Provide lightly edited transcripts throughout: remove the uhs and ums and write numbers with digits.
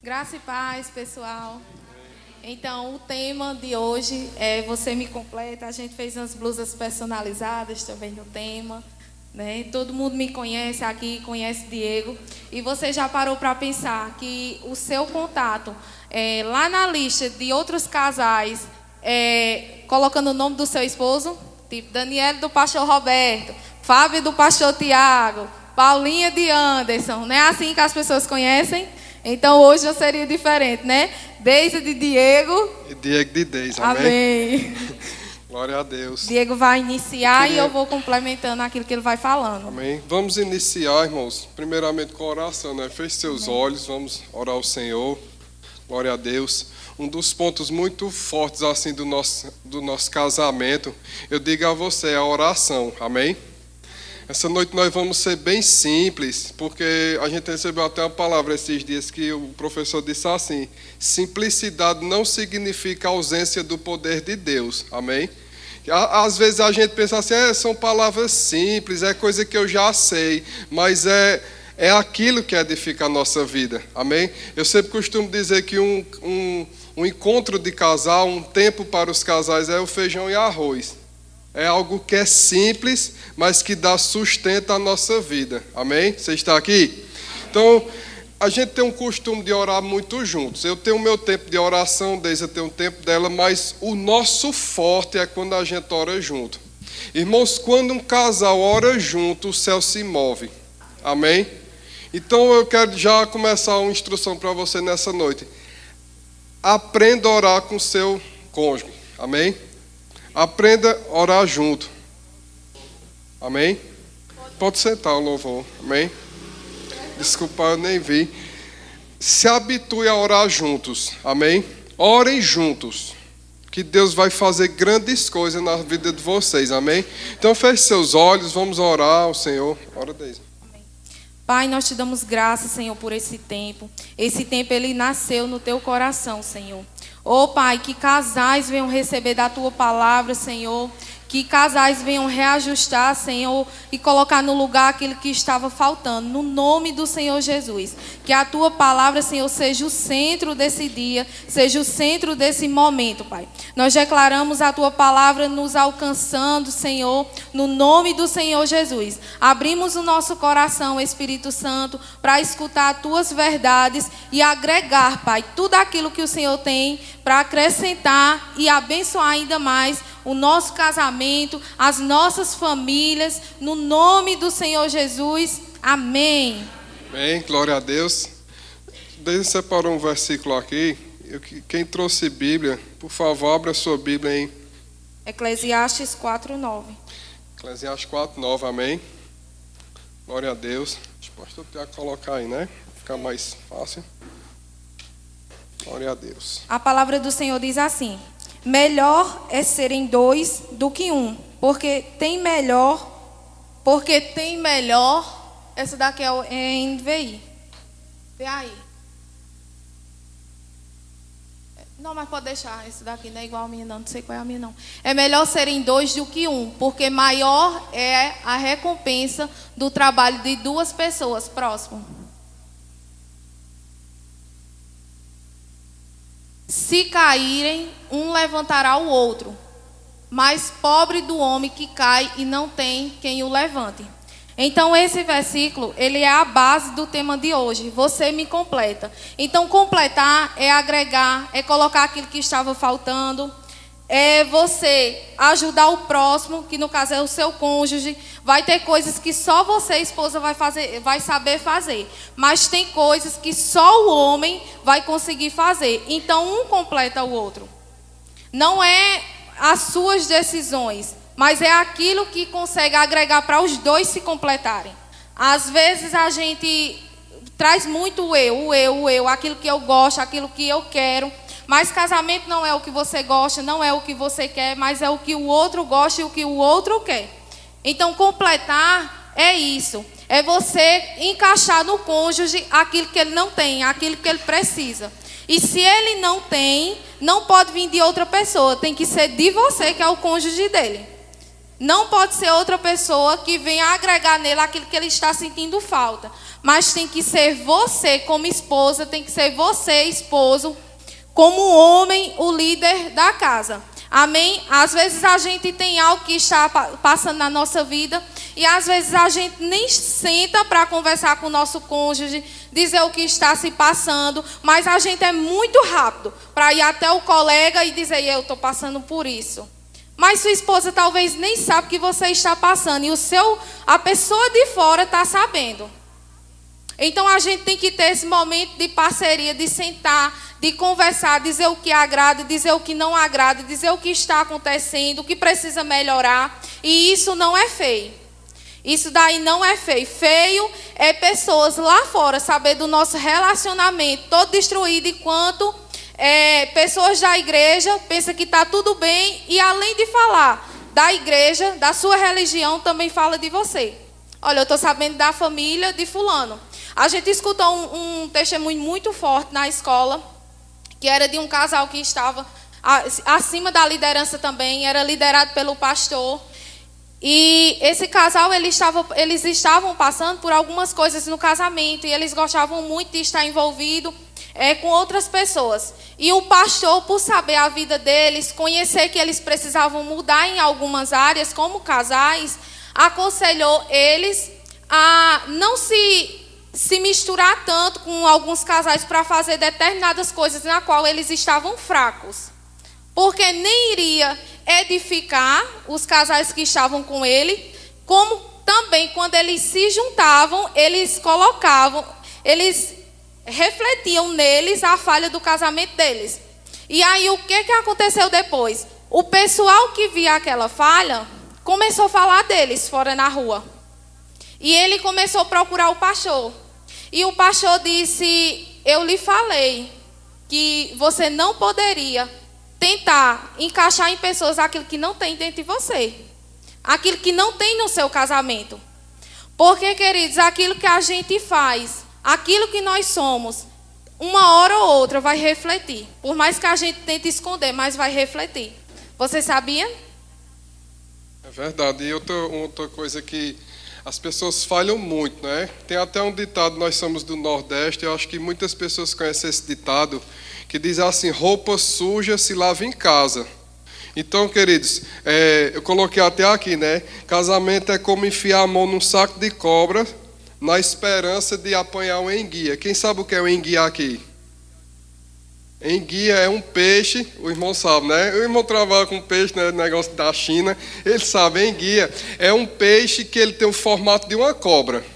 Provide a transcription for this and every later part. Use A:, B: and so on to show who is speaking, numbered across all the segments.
A: Graça e paz, pessoal. Então, o tema de hoje é Você Me Completa. A gente fez umas blusas personalizadas também no tema, né? Todo mundo me conhece aqui, conhece Diego. E você já parou para pensar que o seu contato, lá na lista de outros casais, colocando o nome do seu esposo, tipo Daniela do pastor Roberto, Fábio do pastor Tiago, Paulinha de Anderson, não é assim que as pessoas conhecem? Então hoje eu seria diferente, né? Deise de Diego.
B: E Diego de Deise, amém?
A: Amém.
B: Glória a Deus.
A: Diego vai iniciar e eu vou complementando aquilo que ele vai falando.
B: Amém. Vamos iniciar, irmãos, primeiramente com a oração, né? Feche seus olhos, vamos orar ao Senhor. Glória a Deus. Um dos pontos muito fortes assim do nosso casamento, eu digo a você, é a oração. Amém? Essa noite nós vamos ser bem simples, porque a gente recebeu até uma palavra esses dias que o professor disse assim: simplicidade não significa ausência do poder de Deus. Amém? Às vezes a gente pensa assim, são palavras simples, é coisa que eu já sei, mas é aquilo que edifica a nossa vida. Amém? Eu sempre costumo dizer que um encontro de casal, um tempo para os casais é o feijão e arroz. É algo que é simples, mas que dá sustento à nossa vida. Amém? Você está aqui? Então, a gente tem um costume de orar muito juntos. Eu tenho o meu tempo de oração, Deise tem o tempo dela, mas o nosso forte é quando a gente ora junto. Irmãos, quando um casal ora junto, o céu se move. Amém? Então, eu quero já começar uma instrução para você nessa noite. Aprenda a orar com o seu cônjuge. Amém? Aprenda a orar junto. Amém? Pode sentar o louvor. Amém? Desculpa, eu nem vi. Se habitue a orar juntos. Amém? Orem juntos. Que Deus vai fazer grandes coisas na vida de vocês. Amém? Então feche seus olhos, vamos orar ao Senhor. Ora, Deise.
A: Pai, nós te damos graças, Senhor, por esse tempo. Esse tempo, ele nasceu no teu coração, Senhor. Oh, Pai, que casais venham receber da tua palavra, Senhor. Que casais venham reajustar, Senhor, e colocar no lugar aquilo que estava faltando. No nome do Senhor Jesus. Que a tua palavra, Senhor, seja o centro desse dia, seja o centro desse momento, Pai. Nós declaramos a tua palavra nos alcançando, Senhor, no nome do Senhor Jesus. Abrimos o nosso coração, Espírito Santo, para escutar as tuas verdades e agregar, Pai, tudo aquilo que o Senhor tem para acrescentar e abençoar ainda mais o nosso casamento, as nossas famílias, no nome do Senhor Jesus. Amém.
B: Amém, glória a Deus. Deise separou um versículo aqui. Quem trouxe Bíblia, por favor, abra a sua Bíblia em
A: Eclesiastes 4:9.
B: Eclesiastes 4:9, amém. Glória a Deus. O pastor tem que colocar aí, né? Ficar mais fácil. Glória a Deus.
A: A palavra do Senhor diz assim: melhor é serem dois do que um, porque tem melhor. Essa daqui é NVI. Vê aí. Não, mas pode deixar. Esse daqui não é igual a minha, não. Não sei qual é a minha, não. É melhor serem dois do que um, porque maior é a recompensa do trabalho de duas pessoas. Próximo. Se caírem, um levantará o outro. Mas pobre do homem que cai e não tem quem o levante. Então esse versículo, ele é a base do tema de hoje. Você me completa. Então completar é agregar, é colocar aquilo que estava faltando. É você ajudar o próximo, que no caso é o seu cônjuge. Vai ter coisas que só você, esposa, vai saber fazer. Mas tem coisas que só o homem vai conseguir fazer. Então um completa o outro. Não é as suas decisões, mas é aquilo que consegue agregar para os dois se completarem. Às vezes a gente traz muito o eu, aquilo que eu gosto, aquilo que eu quero. Mas casamento não é o que você gosta, não é o que você quer, mas é o que o outro gosta e o que o outro quer. Então, completar é isso. É você encaixar no cônjuge aquilo que ele não tem, aquilo que ele precisa. E se ele não tem, não pode vir de outra pessoa. Tem que ser de você, que é o cônjuge dele. Não pode ser outra pessoa que venha agregar nele aquilo que ele está sentindo falta. mas tem que ser você como esposa, tem que ser você, esposo, como homem, o líder da casa. Amém? Às vezes a gente tem algo que está passando na nossa vida e às vezes a gente nem senta para conversar com o nosso cônjuge, dizer o que está se passando, mas a gente é muito rápido para ir até o colega e dizer: eu estou passando por isso. Mas sua esposa talvez nem sabe que você está passando e a pessoa de fora está sabendo. Então a gente tem que ter esse momento de parceria, de sentar, de conversar, dizer o que agrada, dizer o que não agrada, dizer o que está acontecendo, o que precisa melhorar. E isso não é feio. Isso daí não é feio. Feio é pessoas lá fora saber do nosso relacionamento todo destruído, enquanto pessoas da igreja pensam que está tudo bem e, além de falar da igreja, da sua religião, também fala de você. Olha, eu estou sabendo da família de fulano. A gente escutou um testemunho muito forte na escola, que era de um casal que estava acima da liderança também, era liderado pelo pastor. E esse casal, eles estavam passando por algumas coisas no casamento, e eles gostavam muito de estar envolvido com outras pessoas. E o pastor, por saber a vida deles, conhecer que eles precisavam mudar em algumas áreas como casais, aconselhou eles a não se misturar tanto com alguns casais para fazer determinadas coisas na qual eles estavam fracos. Porque nem iria edificar os casais que estavam com ele, como também quando eles se juntavam, eles refletiam neles a falha do casamento deles. E aí o que aconteceu depois? O pessoal que via aquela falha começou a falar deles fora na rua. E ele começou a procurar o pastor. E o pastor disse: eu lhe falei que você não poderia tentar encaixar em pessoas aquilo que não tem dentro de você, aquilo que não tem no seu casamento. Porque, queridos, aquilo que a gente faz, aquilo que nós somos, uma hora ou outra vai refletir. Por mais que a gente tente esconder, mas vai refletir. Você sabia?
B: É verdade. E outra coisa que as pessoas falham muito, né? Tem até um ditado, nós somos do Nordeste, eu acho que muitas pessoas conhecem esse ditado, que diz assim: roupa suja se lava em casa. Então, queridos, eu coloquei até aqui, né? Casamento é como enfiar a mão num saco de cobra na esperança de apanhar uma enguia. Quem sabe o que é uma enguia aqui? Enguia é um peixe, o irmão sabe, né? O irmão trabalha com peixe, né? Negócio da China, ele sabe, enguia é um peixe que ele tem o formato de uma cobra.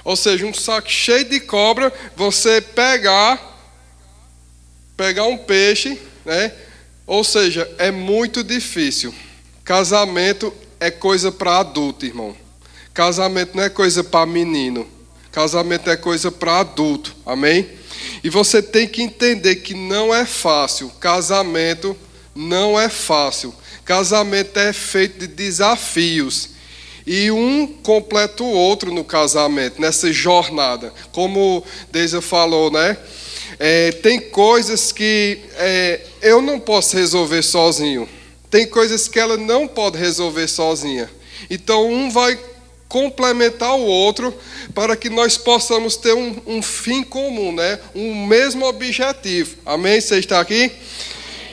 B: Ou seja, um saco cheio de cobra, você pegar um peixe, né? Ou seja, é muito difícil. Casamento é coisa para adulto, irmão. Casamento não é coisa para menino. Casamento é coisa para adulto, amém? E você tem que entender que não é fácil. Casamento não é fácil. Casamento é feito de desafios. E um completa o outro no casamento, nessa jornada. Como Deisa falou, né? Tem coisas que eu não posso resolver sozinho. Tem coisas que ela não pode resolver sozinha. Então um vai complementar o outro para que nós possamos ter um fim comum, né? Um mesmo objetivo. Amém? Você está aqui?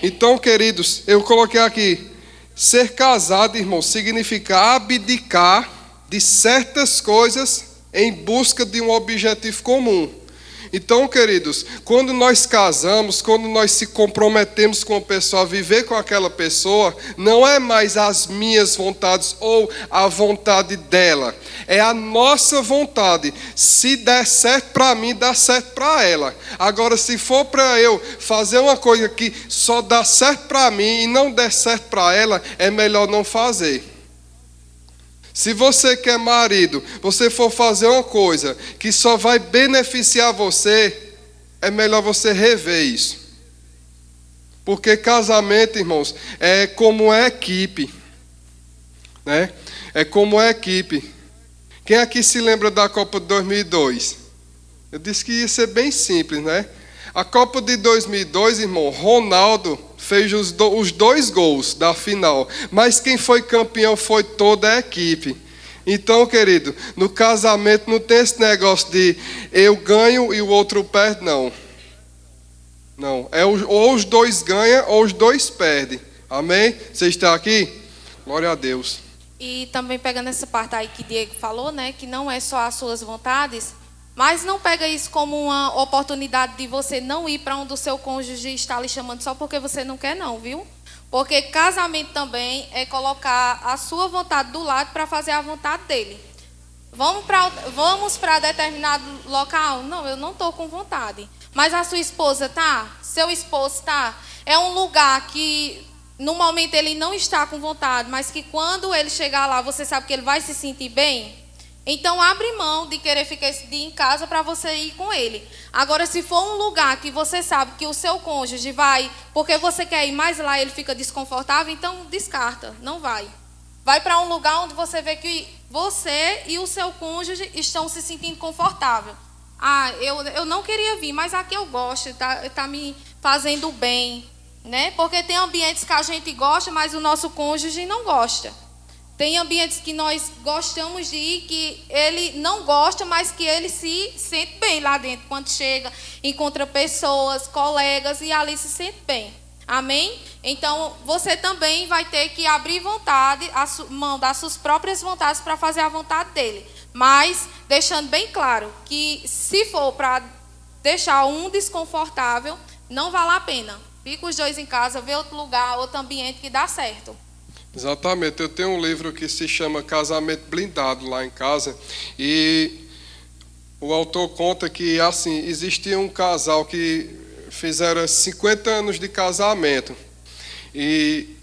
B: Então, queridos, eu coloquei aqui: ser casado, irmão, significa abdicar de certas coisas em busca de um objetivo comum. Então, queridos, quando nós casamos, quando nós se comprometemos com a pessoa, a viver com aquela pessoa, não é mais as minhas vontades ou a vontade dela, é a nossa vontade. Se der certo para mim, dá certo para ela. Agora, se for para eu fazer uma coisa que só dá certo para mim e não der certo para ela, é melhor não fazer. Se você que é marido, você for fazer uma coisa que só vai beneficiar você, é melhor você rever isso. Porque casamento, irmãos, é como é equipe, né? É como é equipe. Quem aqui se lembra da Copa de 2002? Eu disse que ia ser bem simples, né? A Copa de 2002, irmão, Ronaldo fez os 2 gols da final. Mas quem foi campeão foi toda a equipe. Então, querido, no casamento não tem esse negócio de eu ganho e o outro perde, não. Não, ou os dois ganham ou os dois perdem. Amém? Você está aqui? Glória a Deus.
A: E também pegando essa parte aí que Diego falou, né, que não é só as suas vontades, mas não pega isso como uma oportunidade de você não ir para onde o seu cônjuge está lhe chamando só porque você não quer não, viu? Porque casamento também é colocar a sua vontade do lado para fazer a vontade dele. Vamos para determinado local? Não, eu não estou com vontade. Mas a sua esposa tá? Seu esposo tá? É um lugar que no momento ele não está com vontade, mas que quando ele chegar lá, você sabe que ele vai se sentir bem? Então abre mão de querer ficar esse dia em casa para você ir com ele. Agora, se for um lugar que você sabe que o seu cônjuge vai, porque você quer ir mais lá e ele fica desconfortável, então descarta, não vai. Vai para um lugar onde você vê que você e o seu cônjuge estão se sentindo confortável. Ah, eu não queria vir, mas aqui eu gosto, tá me fazendo bem, né? Porque tem ambientes que a gente gosta, mas o nosso cônjuge não gosta. Tem ambientes que nós gostamos de ir, que ele não gosta, mas que ele se sente bem lá dentro. Quando chega, encontra pessoas, colegas, e ali se sente bem. Amém? Então, você também vai ter que abrir vontade, mão das suas próprias vontades para fazer a vontade dele. Mas, deixando bem claro que se for para deixar um desconfortável, não vale a pena. Fica os dois em casa, vê outro lugar, outro ambiente que dá certo.
B: Exatamente, eu tenho um livro que se chama Casamento Blindado lá em casa, e o autor conta que assim, existia um casal que fizeram 50 anos de casamento, e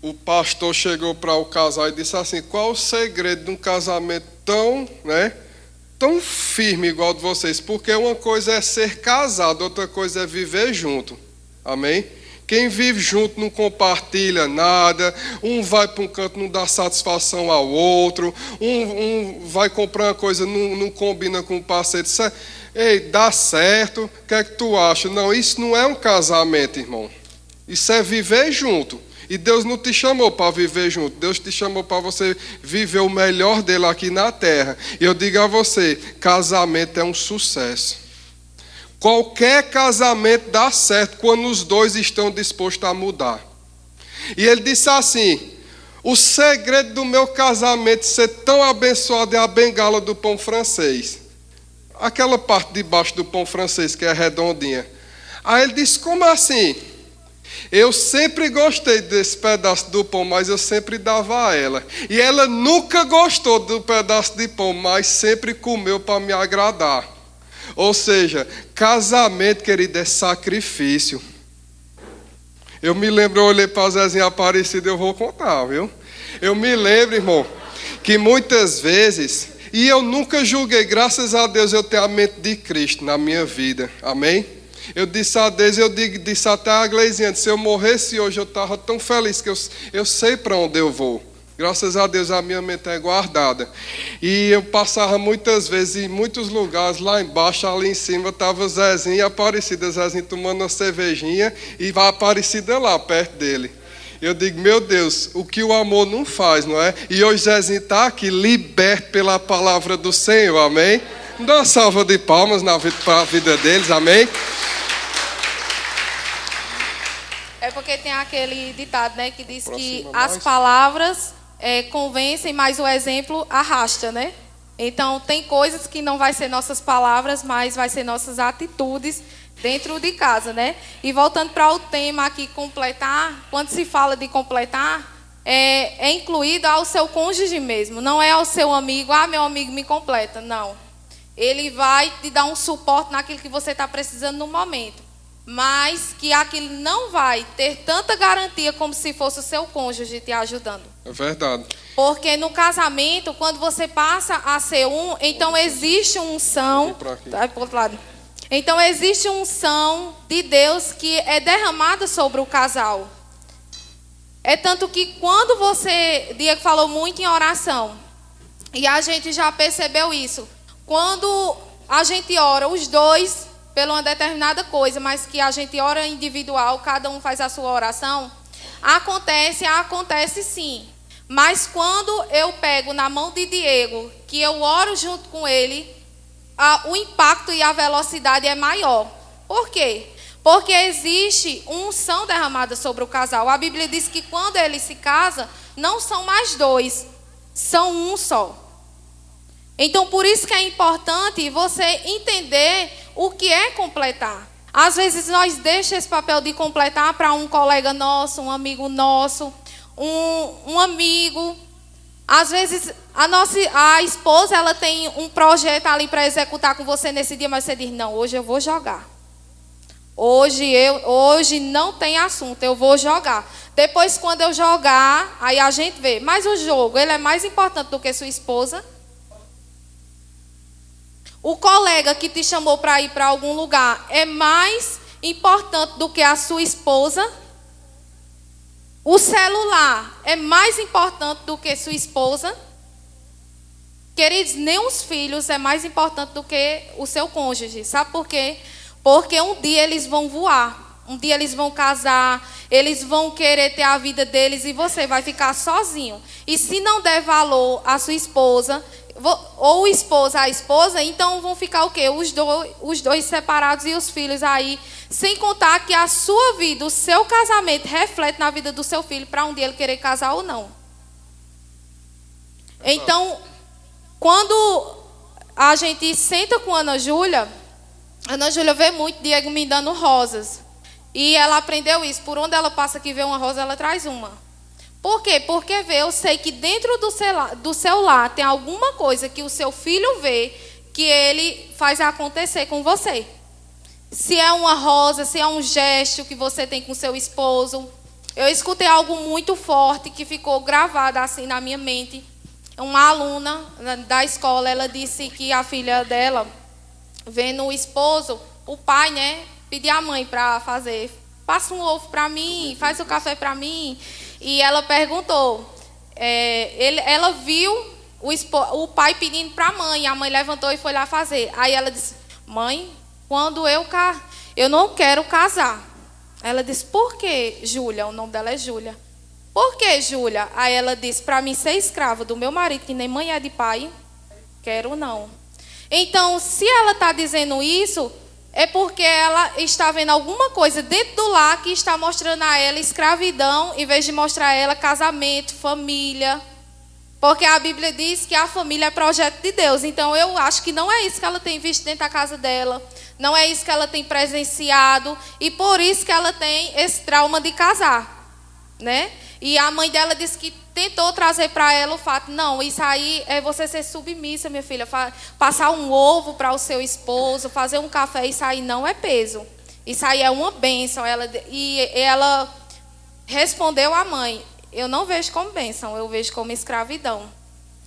B: o pastor chegou para o casal e disse assim: qual o segredo de um casamento tão firme igual de vocês? Porque uma coisa é ser casado, outra coisa é viver junto. Amém? Quem vive junto não compartilha nada, um vai para um canto, não dá satisfação ao outro, um vai comprar uma coisa, não combina com o parceiro. Ei, dá certo, o que é que tu acha? Não, isso não é um casamento, irmão. Isso é viver junto. E Deus não te chamou para viver junto, Deus te chamou para você viver o melhor dele aqui na terra. E eu digo a você, casamento é um sucesso. Qualquer casamento dá certo quando os dois estão dispostos a mudar. E ele disse assim: o segredo do meu casamento ser tão abençoado é a bengala do pão francês. Aquela parte de baixo do pão francês que é redondinha. Aí ele disse: como assim? Eu sempre gostei desse pedaço do pão, mas eu sempre dava a ela. E ela nunca gostou do pedaço de pão, mas sempre comeu para me agradar. Ou seja, casamento, querido, é sacrifício. Eu me lembro, eu olhei para a Zezinha Aparecida, eu vou contar, viu? Eu me lembro, irmão, que muitas vezes, e eu nunca julguei, graças a Deus eu tenho a mente de Cristo na minha vida, amém? Eu disse a Deus, disse até a Gleisinha, se eu morresse hoje eu estava tão feliz que eu sei para onde eu vou. Graças a Deus a minha mente é guardada. E eu passava muitas vezes em muitos lugares, lá embaixo, ali em cima, estava Zezinho e Aparecida. Zezinho tomando uma cervejinha e a Aparecida lá, perto dele. Eu digo, meu Deus, o que o amor não faz, não é? E hoje Zezinho está aqui, liberto pela palavra do Senhor, amém? Dá uma salva de palmas para a vida deles, amém?
A: É porque tem aquele ditado, né, que diz que
B: mais.
A: as palavras convencem, mas o exemplo arrasta, né? Então, tem coisas que não vai ser nossas palavras, mas vai ser nossas atitudes dentro de casa, né? E voltando para o tema aqui, completar, quando se fala de completar, é incluído ao seu cônjuge mesmo, não é ao seu amigo, meu amigo me completa, não. Ele vai te dar um suporte naquilo que você está precisando no momento. Mas que aquilo não vai ter tanta garantia como se fosse o seu cônjuge te ajudando.
B: É verdade.
A: Porque no casamento, quando você passa a ser um, então existe uma unção. Vai pro outro lado. Então existe uma unção de Deus que é derramada sobre o casal. É tanto que quando você, Diego falou muito em oração, e a gente já percebeu isso. Quando a gente ora, os dois, pela uma determinada coisa, mas que a gente ora individual, cada um faz a sua oração, acontece sim. Mas quando eu pego na mão de Diego, que eu oro junto com ele, o impacto e a velocidade é maior. Por quê? Porque existe uma unção derramada sobre o casal. A Bíblia diz que quando ele se casa, não são mais dois, são um só. Então, por isso que é importante você entender o que é completar. Às vezes, nós deixamos esse papel de completar para um colega nosso, um amigo nosso, um amigo. Às vezes, a esposa ela tem um projeto ali para executar com você nesse dia, mas você diz, não, hoje eu vou jogar. Hoje não tem assunto, eu vou jogar. Depois, quando eu jogar, aí a gente vê. Mas o jogo, ele é mais importante do que sua esposa? O colega que te chamou para ir para algum lugar é mais importante do que a sua esposa? O celular é mais importante do que sua esposa? Queridos, nem os filhos é mais importante do que o seu cônjuge. Sabe por quê? Porque um dia eles vão voar. Um dia eles vão casar. Eles vão querer ter a vida deles e você vai ficar sozinho. E se não der valor à sua esposa, ou esposa à esposa, então vão ficar o quê? Os dois separados e os filhos aí. Sem contar que a sua vida, o seu casamento, reflete na vida do seu filho para um dia ele querer casar ou não. Então, quando a gente senta com a Ana Júlia vê muito Diego me dando rosas. E ela aprendeu isso. Por onde ela passa que vê uma rosa, ela traz uma. Por quê? Porque eu sei que dentro do seu lar tem alguma coisa que o seu filho vê que ele faz acontecer com você. Se é uma rosa, se é um gesto que você tem com seu esposo. Eu escutei algo muito forte que ficou gravado assim na minha mente. Uma aluna da escola, ela disse que a filha dela, vendo o esposo, o pai, né, pedir à mãe para fazer, passa um ovo para mim, faz o café para mim. E ela perguntou, ela viu o pai pedindo para a mãe levantou e foi lá fazer. Aí ela disse, mãe, quando eu não quero casar. Ela disse, por quê, Júlia? O nome dela é Júlia. Por que, Júlia? Aí ela disse, para mim ser escrava do meu marido, que nem mãe é de pai, quero não. Então, se ela está dizendo isso, é porque ela está vendo alguma coisa dentro do lar que está mostrando a ela escravidão, em vez de mostrar a ela casamento, família. Porque a Bíblia diz que a família é projeto de Deus. Então, eu acho que não é isso que ela tem visto dentro da casa dela. Não é isso que ela tem presenciado. E por isso que ela tem esse trauma de casar, né? E a mãe dela disse que tentou trazer para ela o fato, não, isso aí é você ser submissa, minha filha. Passar um ovo para o seu esposo, fazer um café, isso aí não é peso. Isso aí é uma bênção. E ela respondeu à mãe, eu não vejo como bênção, eu vejo como escravidão.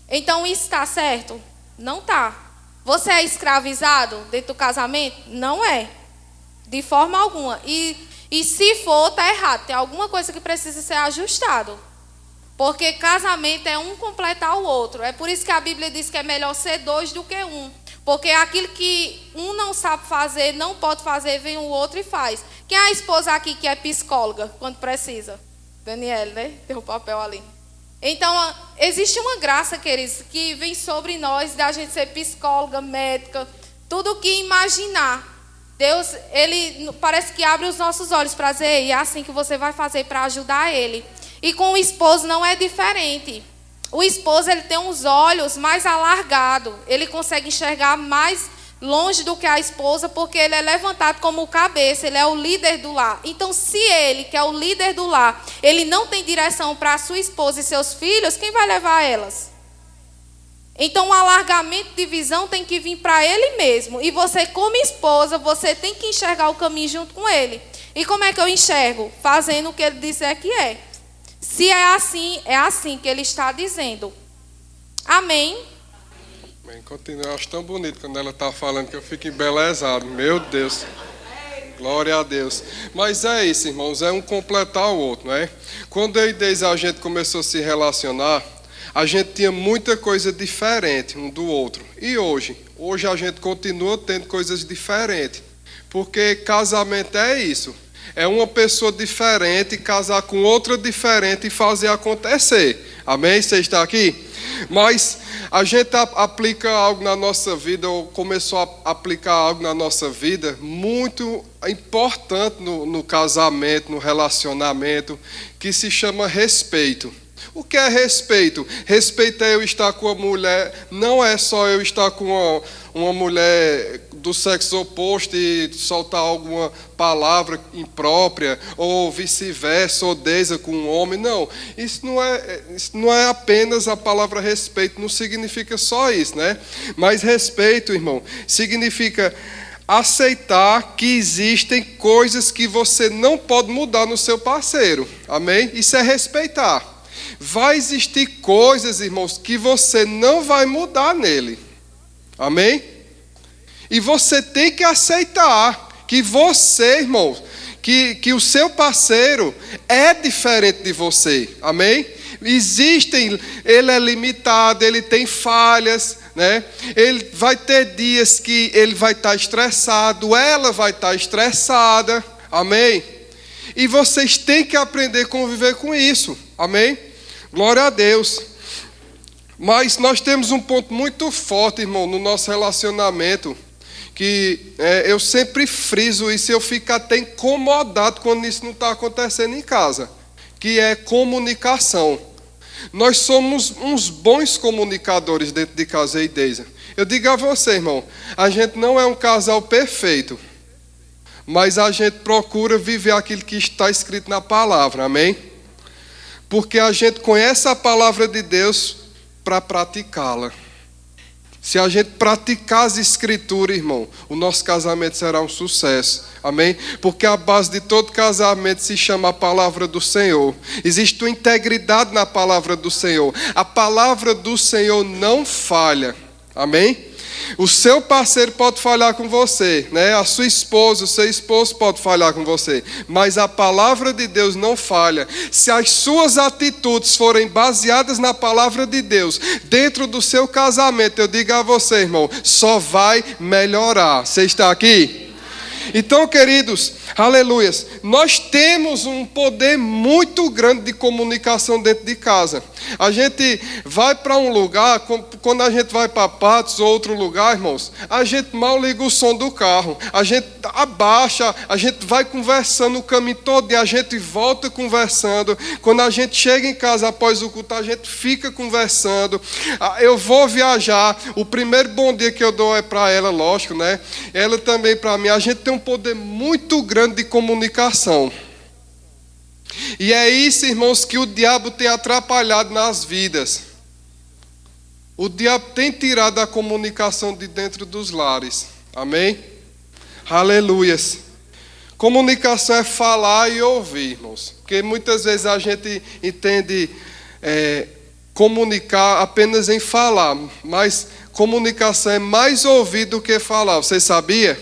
A: Então isso está certo? Não está. Você é escravizado dentro do casamento? Não é. De forma alguma. E se for, está errado. Tem alguma coisa que precisa ser ajustado. Porque casamento é um completar o outro. É por isso que a Bíblia diz que é melhor ser dois do que um. Porque aquilo que um não sabe fazer, não pode fazer, vem o outro e faz. Quem é a esposa aqui que é psicóloga quando precisa? Daniela, né? Tem o papel ali. Então, existe uma graça, queridos, que vem sobre nós da gente ser psicóloga, médica, tudo o que imaginar. Deus, ele parece que abre os nossos olhos para dizer, e é assim que você vai fazer para ajudar ele. E com o esposo não é diferente. O esposo, ele tem uns olhos mais alargados. Ele consegue enxergar mais longe do que a esposa, porque ele é levantado como cabeça, ele é o líder do lar. Então, se ele, que é o líder do lar, ele não tem direção para a sua esposa e seus filhos, quem vai levar elas? Então, o alargamento de visão tem que vir para ele mesmo. E você, como esposa, você tem que enxergar o caminho junto com ele. E como é que eu enxergo? Fazendo o que ele disser que é. Se é assim que ele está dizendo. Amém?
B: Bem, continua. Eu acho tão bonito quando ela está falando que eu fico embelezado. Meu Deus. Glória a Deus. Mas é isso, irmãos. É um completar o outro, não é? Quando eu e Deise a gente começou a se relacionar, a gente tinha muita coisa diferente um do outro. E hoje? Hoje a gente continua tendo coisas diferentes. Porque casamento é isso. É uma pessoa diferente casar com outra diferente e fazer acontecer. Amém? Você está aqui? Mas a gente aplica algo na nossa vida, ou começou a aplicar algo na nossa vida muito importante no casamento, no relacionamento, que se chama respeito. O que é respeito? Respeito é eu estar com a mulher, não é só eu estar com uma mulher do sexo oposto e soltar alguma palavra imprópria, ou vice-versa, ou desa com um homem. Não, isso não é apenas a palavra respeito, não significa só isso, né? Mas respeito, irmão, significa aceitar que existem coisas que você não pode mudar no seu parceiro. Amém? Isso é respeitar. Vai existir coisas, irmãos, que você não vai mudar nele. Amém? E você tem que aceitar que você, irmãos, que o seu parceiro é diferente de você. Amém? Ele é limitado, ele tem falhas, né? Ele vai ter dias que ele vai estar estressado, ela vai estar estressada. Amém? E vocês têm que aprender a conviver com isso. Amém? Glória a Deus. Mas nós temos um ponto muito forte, irmão, no nosso relacionamento, que eu sempre friso isso e eu fico até incomodado quando isso não está acontecendo em casa, que é comunicação. Nós somos uns bons comunicadores dentro de casa e Deisa. Eu digo a você, irmão, a gente não é um casal perfeito, mas a gente procura viver aquilo que está escrito na palavra, amém? Porque a gente conhece a palavra de Deus para praticá-la. Se a gente praticar as escrituras, irmão, o nosso casamento será um sucesso. Amém? Porque a base de todo casamento se chama a palavra do Senhor. Existe uma integridade na palavra do Senhor. A palavra do Senhor não falha. Amém? O seu parceiro pode falhar com você, né? A sua esposa, o seu esposo pode falhar com você, mas a palavra de Deus não falha. Se as suas atitudes forem baseadas na palavra de Deus, dentro do seu casamento, eu digo a você, irmão, só vai melhorar. Você está aqui? Então, queridos, aleluias, nós temos um poder muito grande de comunicação dentro de casa. A gente vai para um lugar, quando a gente vai para Patos ou outro lugar, irmãos, a gente mal liga o som do carro, a gente abaixa, a gente vai conversando o caminho todo e a gente volta conversando. Quando a gente chega em casa após o culto, a gente fica conversando. Eu vou viajar, o primeiro bom dia que eu dou é para ela, lógico, né? Ela também para mim. A gente tem um poder muito grande de comunicação. E é isso, irmãos, que o diabo tem atrapalhado nas vidas. O diabo tem tirado a comunicação de dentro dos lares. Amém? Aleluias. Comunicação é falar e ouvir, irmãos. Porque muitas vezes a gente entende comunicar apenas em falar. Mas comunicação é mais ouvir do que falar. Você sabia?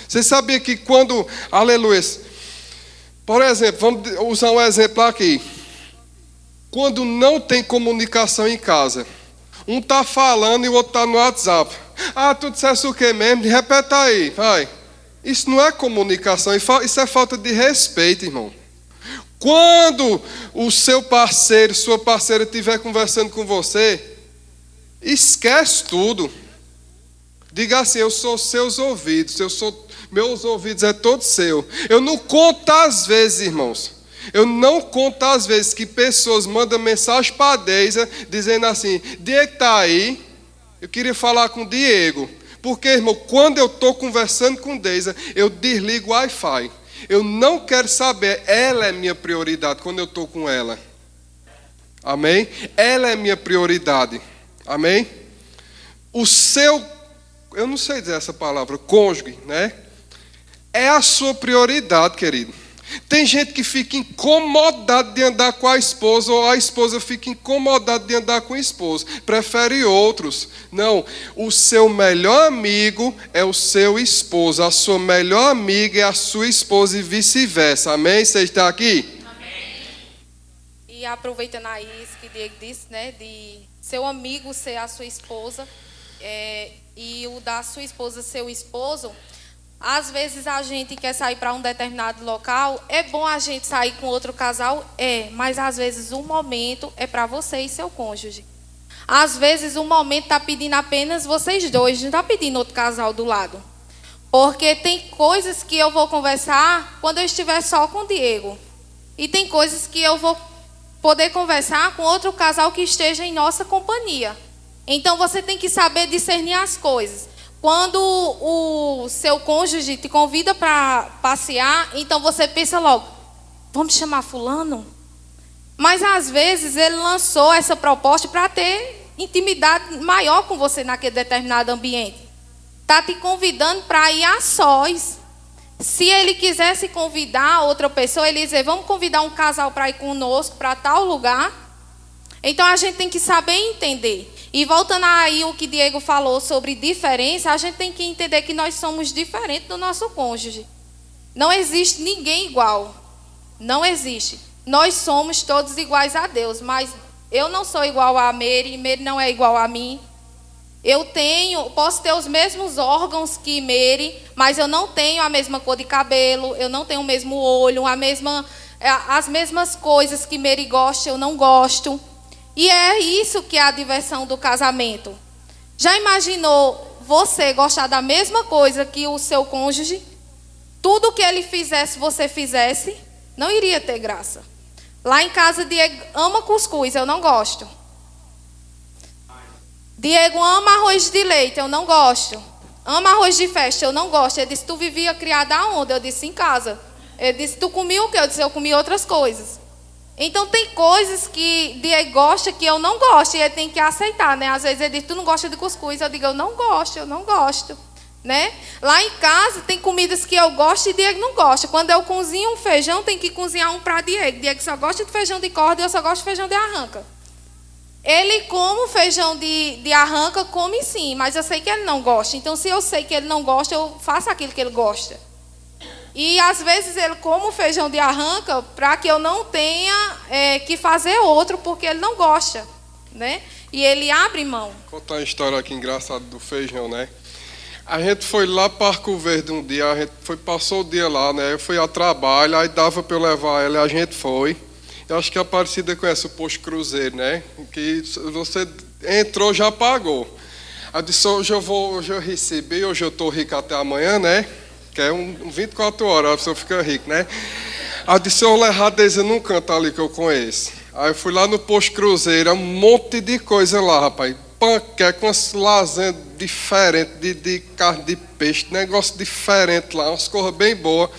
B: Você sabia que quando... Aleluias. Por exemplo, vamos usar um exemplo aqui. Quando não tem comunicação em casa, um está falando e o outro está no WhatsApp. Ah, tu disseste o que mesmo? Repete aí, vai. Isso não é comunicação, isso é falta de respeito, irmão. Quando o seu parceiro, sua parceira estiver conversando com você, esquece tudo. Diga assim, eu sou seus ouvidos, meus ouvidos é todo seu. Eu não conto às vezes, irmãos. Eu não conto às vezes que pessoas mandam mensagem para a Deisa dizendo assim, Diego está aí, eu queria falar com o Diego. Porque, irmão, quando eu estou conversando com Deisa, eu desligo o Wi-Fi. Eu não quero saber, ela é minha prioridade quando eu estou com ela. Amém? Ela é minha prioridade. Amém? O seu, eu não sei dizer essa palavra, cônjuge, né? É a sua prioridade, querido. Tem gente que fica incomodada de andar com a esposa, ou a esposa fica incomodada de andar com o esposo. Prefere outros. Não, o seu melhor amigo é o seu esposo. A sua melhor amiga é a sua esposa e vice-versa. Amém? Você está aqui?
A: Amém. E aproveitando aí isso que o Diego disse, né? De seu amigo ser a sua esposa e o da sua esposa ser o esposo. Às vezes a gente quer sair para um determinado local, é bom a gente sair com outro casal? É, mas às vezes o momento é para você e seu cônjuge. Às vezes o momento está pedindo apenas vocês dois, não está pedindo outro casal do lado. Porque tem coisas que eu vou conversar quando eu estiver só com o Diego. E tem coisas que eu vou poder conversar com outro casal que esteja em nossa companhia. Então você tem que saber discernir as coisas. Quando o seu cônjuge te convida para passear, então você pensa logo, vamos chamar fulano? Mas às vezes ele lançou essa proposta para ter intimidade maior com você naquele determinado ambiente. Está te convidando para ir a sós. Se ele quisesse convidar outra pessoa, ele ia dizer, vamos convidar um casal para ir conosco para tal lugar. Então a gente tem que saber entender. E voltando aí o que Diego falou sobre diferença, a gente tem que entender que nós somos diferentes do nosso cônjuge. Não existe ninguém igual. Não existe. Nós somos todos iguais a Deus, mas eu não sou igual a Mary, Mary não é igual a mim. Posso ter os mesmos órgãos que Mary, mas eu não tenho a mesma cor de cabelo, eu não tenho o mesmo olho, as mesmas coisas que Mary gosta, eu não gosto. E é isso que é a diversão do casamento. Já imaginou você gostar da mesma coisa que o seu cônjuge? Tudo que ele fizesse, você fizesse? Não iria ter graça. Lá em casa, Diego ama cuscuz, eu não gosto. Diego ama arroz de leite, eu não gosto. Ama arroz de festa, eu não gosto. Ele disse, tu vivia criada aonde? Eu disse, em casa. Ele disse, tu comia o quê? Eu disse, eu comi outras coisas. Então tem coisas que Diego gosta que eu não gosto. E ele tem que aceitar, né? Às vezes ele diz, tu não gosta de cuscuz? Eu digo, eu não gosto. Né? Lá em casa tem comidas que eu gosto e Diego não gosta. Quando eu cozinho um feijão, tem que cozinhar um para Diego. Diego só gosta de feijão de corda e eu só gosto de feijão de arranca. Ele come feijão de arranca, come sim, mas eu sei que ele não gosta. Então, se eu sei que ele não gosta, eu faço aquilo que ele gosta. E, às vezes, ele come o feijão de arranca para que eu não tenha que fazer outro, porque ele não gosta, né? E ele abre mão.
B: Vou contar uma história aqui engraçada do feijão, né? A gente foi lá para Arco Verde um dia, passou o dia lá, né? Eu fui a trabalho, aí dava para eu levar ela, a gente foi. Eu acho que a Aparecida conhece o Posto Cruzeiro, né? Que você entrou, já pagou. Eu disse, hoje eu recebi, hoje eu estou rico até amanhã, né? Que é 24 horas, a pessoa fica rica, né? Aí eu disse, eu vou levar a Deise num canto ali que eu conheço. Aí eu fui lá no Posto Cruzeiro, um monte de coisa lá, rapaz. Panqueca, umas lasanhas diferentes, de carne de peixe, negócio diferente lá, umas coisas bem boas.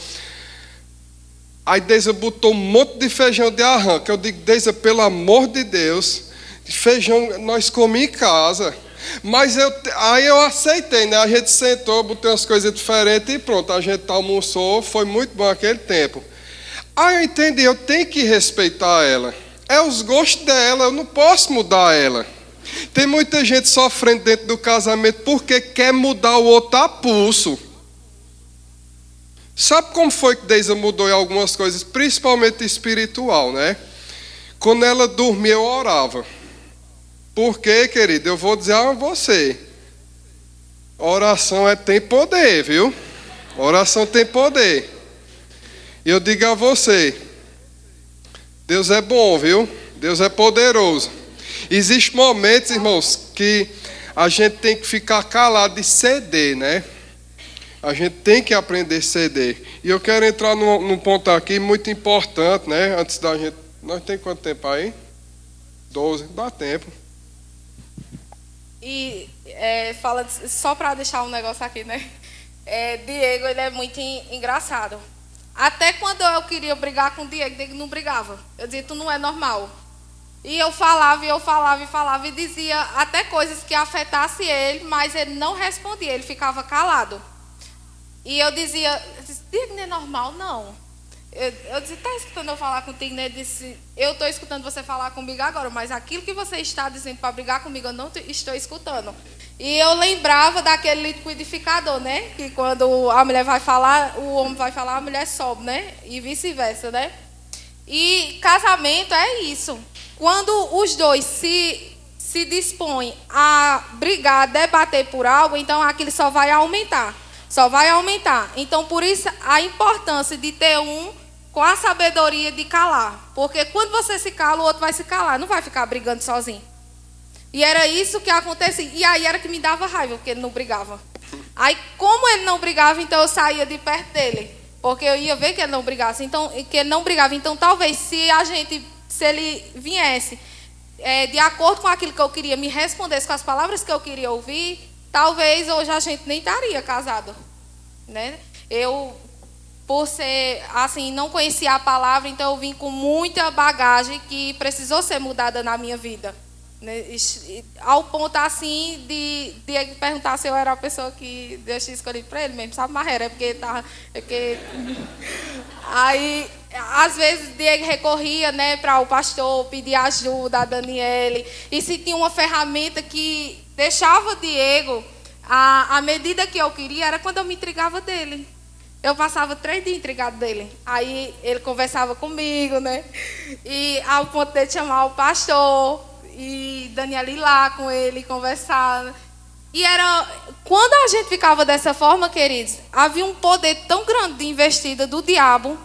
B: Aí Deise botou um monte de feijão de arranca. Eu digo, Deise, pelo amor de Deus, feijão nós comemos em casa. Mas aí eu aceitei, né? A gente sentou, botei umas coisas diferentes e pronto, a gente almoçou, foi muito bom aquele tempo. Aí eu entendi, eu tenho que respeitar ela. É os gostos dela, eu não posso mudar ela. Tem muita gente sofrendo dentro do casamento porque quer mudar o outro a pulso. Sabe como foi que Deise mudou em algumas coisas, principalmente espiritual, né? Quando ela dormia, eu orava. Por quê, querido? Eu vou dizer a você. Oração tem poder, viu? Oração tem poder. E eu digo a você, Deus é bom, viu? Deus é poderoso. Existem momentos, irmãos, que a gente tem que ficar calado e ceder, né? A gente tem que aprender a ceder. E eu quero entrar num ponto aqui muito importante, né? Antes da gente... Nós temos quanto tempo aí? 12, dá tempo.
A: E só para deixar um negócio aqui, né? Diego, ele é muito engraçado. Até quando eu queria brigar com o Diego não brigava. Eu dizia, tu não é normal. E eu falava e dizia até coisas que afetassem ele, mas ele não respondia, ele ficava calado. E eu dizia, Diego, não é normal, não. Eu disse, está escutando eu falar contigo? Né? Ele disse, eu estou escutando você falar comigo agora, mas aquilo que você está dizendo para brigar comigo, eu não estou escutando. E eu lembrava daquele liquidificador, né? Que quando a mulher vai falar, o homem vai falar, a mulher sobe, né? E vice-versa, né? E casamento é isso. Quando os dois se dispõem a brigar, a debater por algo, então aquilo só vai aumentar. só vai aumentar. Então, por isso, a importância de ter um com a sabedoria de calar. Porque quando você se cala, o outro vai se calar, não vai ficar brigando sozinho. E era isso que acontecia. E aí era que me dava raiva, porque ele não brigava. Aí, como ele não brigava, então eu saía de perto dele. Porque eu ia ver que ele não brigava. Então, que ele não brigava. Então, talvez, se ele viesse de acordo com aquilo que eu queria, me respondesse com as palavras que eu queria ouvir, talvez hoje a gente nem estaria casado. Né? Eu, por ser assim, não conhecia a palavra, então eu vim com muita bagagem que precisou ser mudada na minha vida. Ao ponto assim de perguntar se eu era a pessoa que Deus tinha escolhido para ele mesmo, sabe, Marrera? Porque aí às vezes Diego recorria, né, para o pastor pedir ajuda a Daniele, e se tinha uma ferramenta que deixava Diego a medida que eu queria era quando eu me intrigava dele. Eu passava 3 dias intrigado dele. Aí ele conversava comigo, né? E ao ponto de chamar o pastor e Daniela ir lá com ele conversar. E era quando a gente ficava dessa forma, queridos, havia um poder tão grande de investida do diabo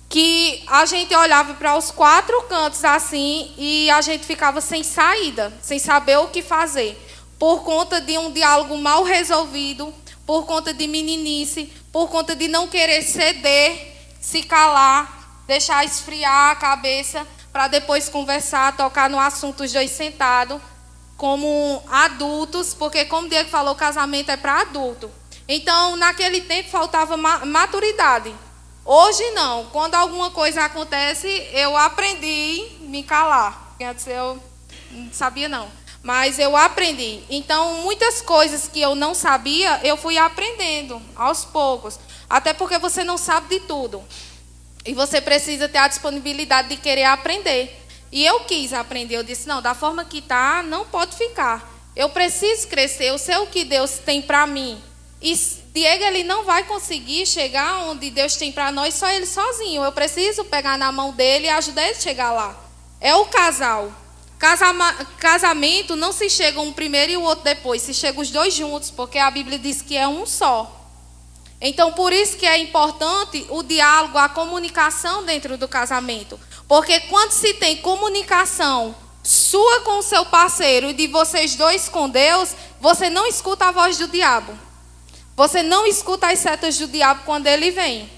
A: que a gente olhava para os 4 cantos assim e a gente ficava sem saída, sem saber o que fazer, por conta de um diálogo mal resolvido, por conta de meninice, por conta de não querer ceder, se calar, deixar esfriar a cabeça, para depois conversar, tocar no assunto os dois sentados, como adultos, porque como o Diego falou, o casamento é para adulto. Então, naquele tempo, faltava maturidade. Hoje, não. Quando alguma coisa acontece, eu aprendi a me calar. Porque antes eu não sabia, não. Mas eu aprendi. Então, muitas coisas que eu não sabia, eu fui aprendendo aos poucos. Até porque você não sabe de tudo. E você precisa ter a disponibilidade de querer aprender. E eu quis aprender. Eu disse, não, da forma que está, não pode ficar. Eu preciso crescer. Eu sei o que Deus tem para mim. E Diego, ele não vai conseguir chegar onde Deus tem para nós, só ele sozinho. Eu preciso pegar na mão dele e ajudar ele a chegar lá. É o casal. Casamento não se chega um primeiro e o outro depois. Se chega os dois juntos, porque a Bíblia diz que é um só. Então, por isso que é importante o diálogo, a comunicação dentro do casamento. Porque quando se tem comunicação sua com o seu parceiro e de vocês dois com Deus, você não escuta a voz do diabo. Você não escuta as setas do diabo quando ele vem.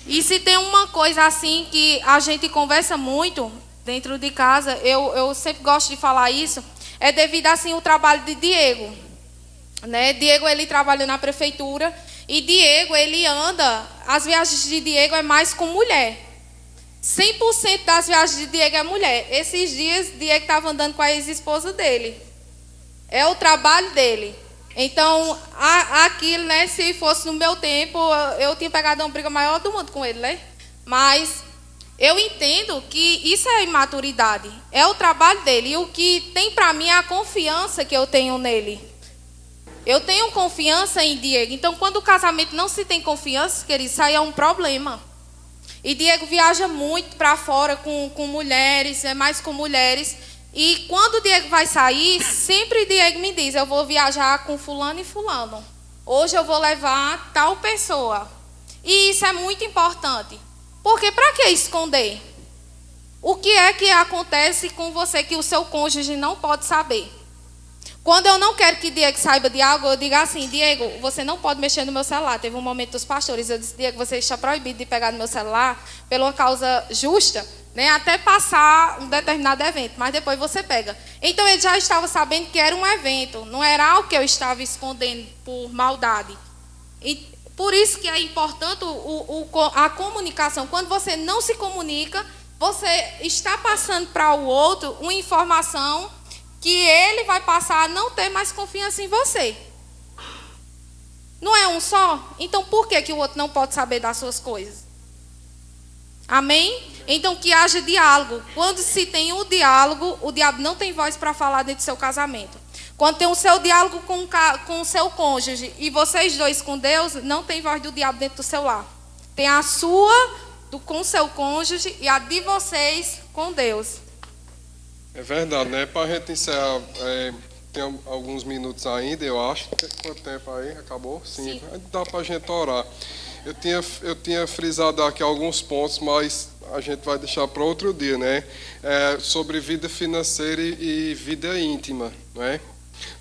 A: E se tem uma coisa assim que a gente conversa muito dentro de casa, eu sempre gosto de falar isso, é devido assim o trabalho de Diego. Né? Diego, ele trabalha na prefeitura. E Diego, ele anda, as viagens de Diego é mais com mulher. 100% das viagens de Diego é mulher. Esses dias, Diego estava andando com a ex-esposa dele. É o trabalho dele. Então, aquilo, né, se fosse no meu tempo, eu tinha pegado uma briga maior do mundo com ele, né? Mas eu entendo que isso é imaturidade. É o trabalho dele. E o que tem para mim é a confiança que eu tenho nele. Eu tenho confiança em Diego. Então, quando o casamento não se tem confiança, querido, isso aí é um problema. E Diego viaja muito para fora com mulheres, é mais com mulheres. E quando o Diego vai sair, sempre Diego me diz, eu vou viajar com fulano e fulano. Hoje eu vou levar tal pessoa. E isso é muito importante. Porque para que esconder? O que é que acontece com você que o seu cônjuge não pode saber? Quando eu não quero que Diego saiba de algo, eu digo assim, Diego, você não pode mexer no meu celular. Teve um momento dos pastores, eu disse, Diego, você está proibido de pegar no meu celular por uma causa justa, né, até passar um determinado evento, mas depois você pega. Então ele já estava sabendo que era um evento, não era algo que eu estava escondendo por maldade. E por isso que é importante a comunicação. Quando você não se comunica, você está passando para o outro uma informação que ele vai passar a não ter mais confiança em você. Não é um só? Então, por que o outro não pode saber das suas coisas? Amém? Então, que haja diálogo. Quando se tem o diálogo, o diabo não tem voz para falar dentro do seu casamento. Quando tem o seu diálogo com o seu cônjuge e vocês dois com Deus, não tem voz do diabo dentro do seu lar. Tem a sua com o seu cônjuge e a de vocês com Deus.
B: É verdade, né? Para a gente encerrar, tem alguns minutos ainda, eu acho. Quanto tempo aí? Acabou?
A: Sim.
B: Dá para a gente orar. Eu tinha frisado aqui alguns pontos, mas a gente vai deixar para outro dia, né? Sobre vida financeira e vida íntima, não é?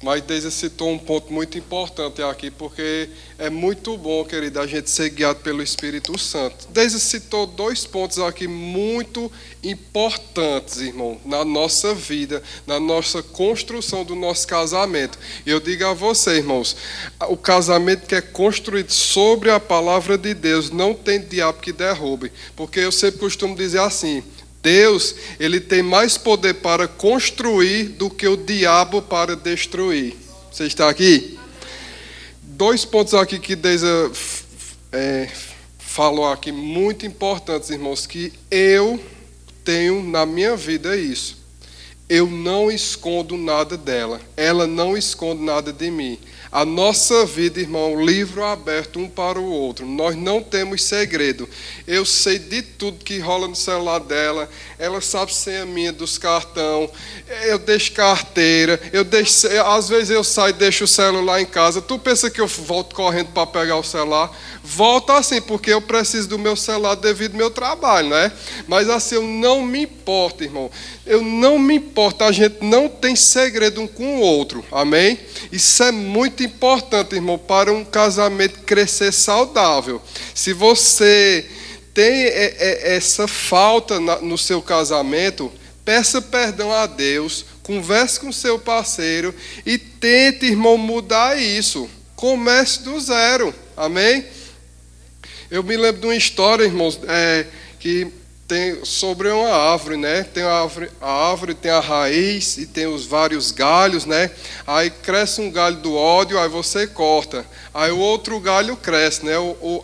B: Mas Deise citou um ponto muito importante aqui, porque é muito bom, querido, a gente ser guiado pelo Espírito Santo. Deise citou 2 pontos aqui muito importantes, irmão, na nossa vida, na nossa construção do nosso casamento. E eu digo a você, irmãos, o casamento que é construído sobre a palavra de Deus não tem diabo que derrube, porque eu sempre costumo dizer assim: Deus, ele tem mais poder para construir do que o diabo para destruir. Você está aqui? 2 pontos aqui que Deise falou aqui, muito importantes, irmãos, que eu tenho na minha vida isso. Eu não escondo nada dela. Ela não esconde nada de mim. A nossa vida, irmão, livro aberto um para o outro. Nós não temos segredo. Eu sei de tudo que rola no celular dela. Ela sabe senha minha dos cartão. Eu deixo carteira. Às vezes eu saio e deixo o celular em casa. Tu pensa que eu volto correndo para pegar o celular? Volto assim, porque eu preciso do meu celular devido ao meu trabalho, né? Mas assim, eu não me importo, irmão. Eu não me importo. A gente não tem segredo um com o outro. Amém? Isso é muito importante, irmão, para um casamento crescer saudável. Se você tem essa falta no seu casamento, peça perdão a Deus, converse com seu parceiro e tente, irmão, mudar isso. Comece do zero. Amém? Eu me lembro de uma história, irmãos, que tem sobre uma árvore, né? Tem a árvore tem a raiz e tem os vários galhos, né? Aí cresce um galho do ódio, aí você corta. Aí o outro galho cresce, né?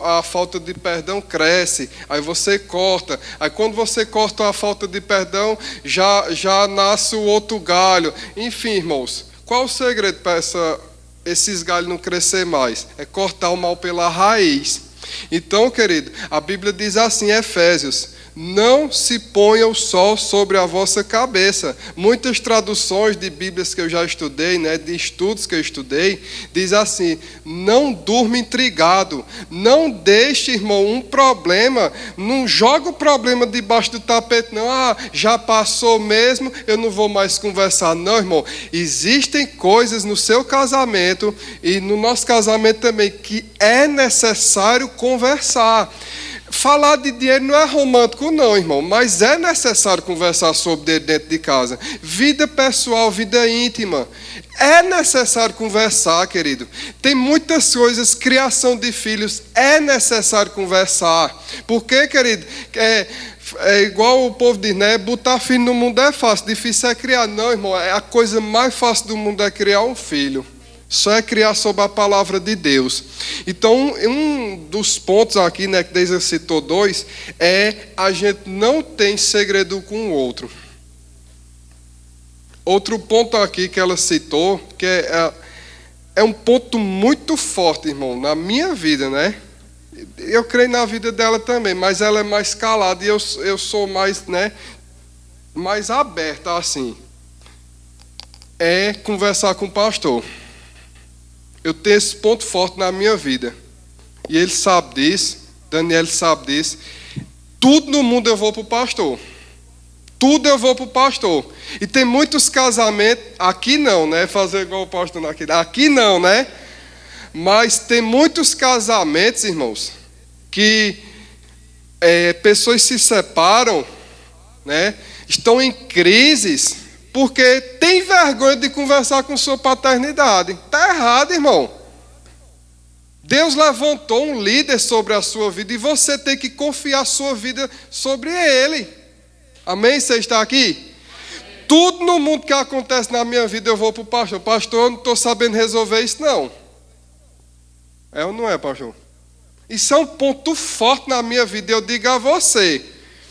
B: A falta de perdão cresce, aí você corta. Aí quando você corta a falta de perdão, já nasce o outro galho. Enfim, irmãos, qual o segredo para esses galhos não crescer mais? É cortar o mal pela raiz. Então, querido, a Bíblia diz assim, Efésios: não se ponha o sol sobre a vossa cabeça. Muitas traduções de Bíblias que eu já estudei, né, de estudos que eu estudei, diz assim: não durma intrigado, não deixe, irmão, um problema, não joga o problema debaixo do tapete, não. Já passou mesmo, eu não vou mais conversar. Não, irmão, existem coisas no seu casamento e no nosso casamento também que é necessário conversar. Falar de dinheiro não é romântico não, irmão, mas é necessário conversar sobre dinheiro dentro de casa. Vida pessoal, vida íntima. É necessário conversar, querido. Tem muitas coisas, criação de filhos, é necessário conversar. Por quê, querido? É igual o povo diz, né? Botar filho no mundo é fácil, difícil é criar. Não, irmão, a coisa mais fácil do mundo é criar um filho. Só é criar sobre a palavra de Deus. Então, um dos pontos aqui, né, que Deise citou 2, a gente não tem segredo com o outro. Outro ponto aqui que ela citou, que é um ponto muito forte, irmão, na minha vida, né? Eu creio na vida dela também, mas ela é mais calada e eu sou mais, né, mais aberta assim. É conversar com o pastor. Eu tenho esse ponto forte na minha vida. E ele sabe disso, Daniel sabe disso. Tudo no mundo eu vou para o pastor. Tudo eu vou para o pastor. E tem muitos casamentos, aqui não, né? Fazer igual o pastor naquele. Aqui não, né? Mas tem muitos casamentos, irmãos, que pessoas se separam, né? Estão em crises, porque tem vergonha de conversar com sua paternidade. Está errado, irmão. Deus levantou um líder sobre a sua vida e você tem que confiar a sua vida sobre ele. Amém? Você está aqui? Tudo no mundo que acontece na minha vida eu vou para o pastor. Pastor, eu não estou sabendo resolver isso não. É ou não é, pastor? Isso é um ponto forte na minha vida. Eu digo a você,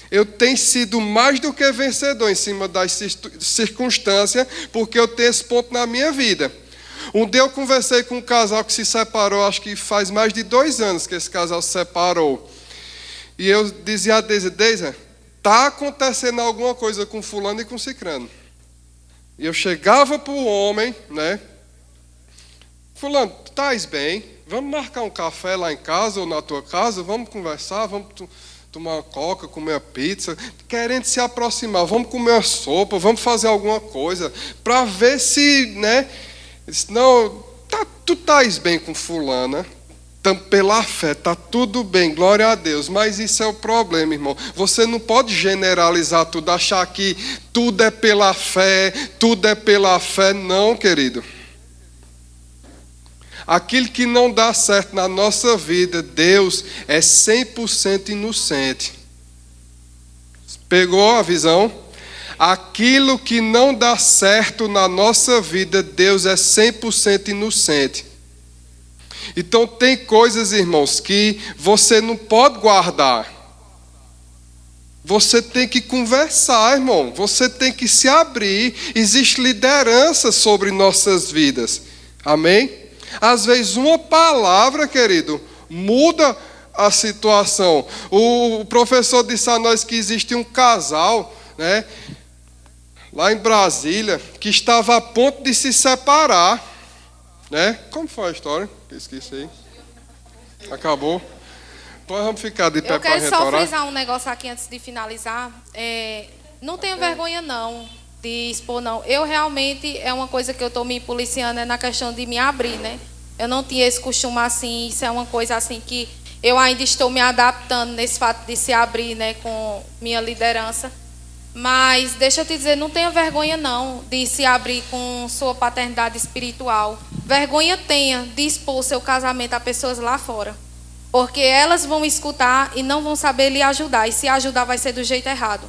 B: eu tenho sido mais do que vencedor em cima das circunstâncias, porque eu tenho esse ponto na minha vida. Um dia eu conversei com um casal que se separou, acho que faz mais de 2 anos que esse casal se separou. E eu dizia a Deise, está acontecendo alguma coisa com fulano e com cicrano. E eu chegava para o homem, né? Fulano, tu estás bem? Vamos marcar um café lá em casa ou na tua casa? Vamos conversar, vamos tomar uma coca, comer uma pizza. Querendo se aproximar, vamos comer uma sopa, vamos fazer alguma coisa. Para ver se, né? Não, tu estás bem com fulana. Pela fé, está tudo bem, glória a Deus. Mas isso é o problema, irmão. Você não pode generalizar tudo, achar que tudo é pela fé, tudo é pela fé. Não, querido. Aquilo que não dá certo na nossa vida, Deus é 100% inocente. Pegou a visão? Aquilo que não dá certo na nossa vida, Deus é 100% inocente. Então tem coisas, irmãos, que você não pode guardar. Você tem que conversar, irmão. Você tem que se abrir. Existe liderança sobre nossas vidas. Amém? Às vezes uma palavra, querido, muda a situação. O professor disse a nós que existe um casal, né, lá em Brasília, que estava a ponto de se separar. Né? Como foi a história? Esqueci aí. Acabou. Então vamos ficar de pé para retorar.
A: Eu quero só frisar um negócio aqui antes de finalizar. Não tenha vergonha não de expor não. Eu realmente, é uma coisa que eu estou me policiando, é na questão de me abrir, né? Eu não tinha esse costume assim, isso é uma coisa assim que eu ainda estou me adaptando nesse fato de se abrir, né, com minha liderança. Mas deixa eu te dizer, não tenha vergonha não de se abrir com sua paternidade espiritual. Vergonha tenha de expor seu casamento a pessoas lá fora. Porque elas vão escutar e não vão saber lhe ajudar. E se ajudar vai ser do jeito errado.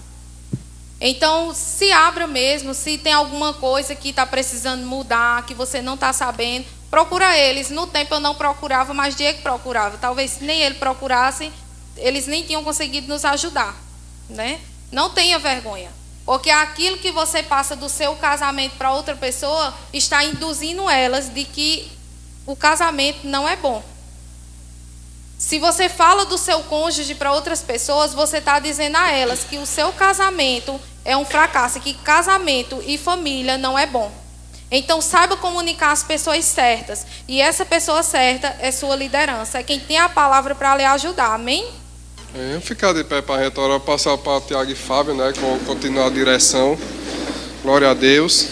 A: Então, se abra mesmo, se tem alguma coisa que está precisando mudar, que você não está sabendo, procura eles. No tempo eu não procurava, mas Diego procurava. Talvez se nem ele procurasse, eles nem tinham conseguido nos ajudar, né? Não tenha vergonha, porque aquilo que você passa do seu casamento para outra pessoa está induzindo elas de que o casamento não é bom. Se você fala do seu cônjuge para outras pessoas, você está dizendo a elas que o seu casamento é um fracasso, que casamento e família não é bom. Então saiba comunicar as pessoas certas, e essa pessoa certa é sua liderança, é quem tem a palavra para lhe ajudar, amém?
B: Vamos ficar de pé para retorar, passar para o Tiago e Fábio, né? Continuar a direção. Glória a Deus.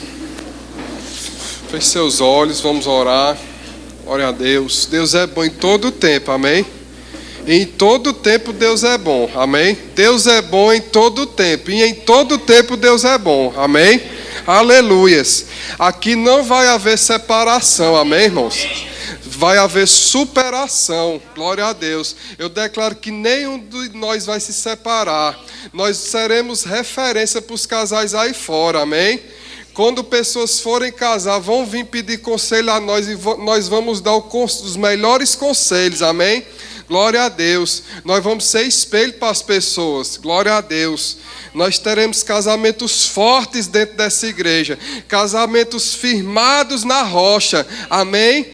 B: Feche seus olhos, vamos orar. Glória a Deus. Deus é bom em todo tempo, amém? Em todo tempo Deus é bom, amém? Deus é bom em todo tempo, e em todo tempo Deus é bom, amém? Aleluias. Aqui não vai haver separação, amém, irmãos? Vai haver superação, glória a Deus. Eu declaro que nenhum de nós vai se separar. Nós seremos referência para os casais aí fora, amém? Quando pessoas forem casar, vão vir pedir conselho a nós e nós vamos dar os melhores conselhos, amém? Glória a Deus. Nós vamos ser espelho para as pessoas, glória a Deus. Nós teremos casamentos fortes dentro dessa igreja, casamentos firmados na rocha, amém?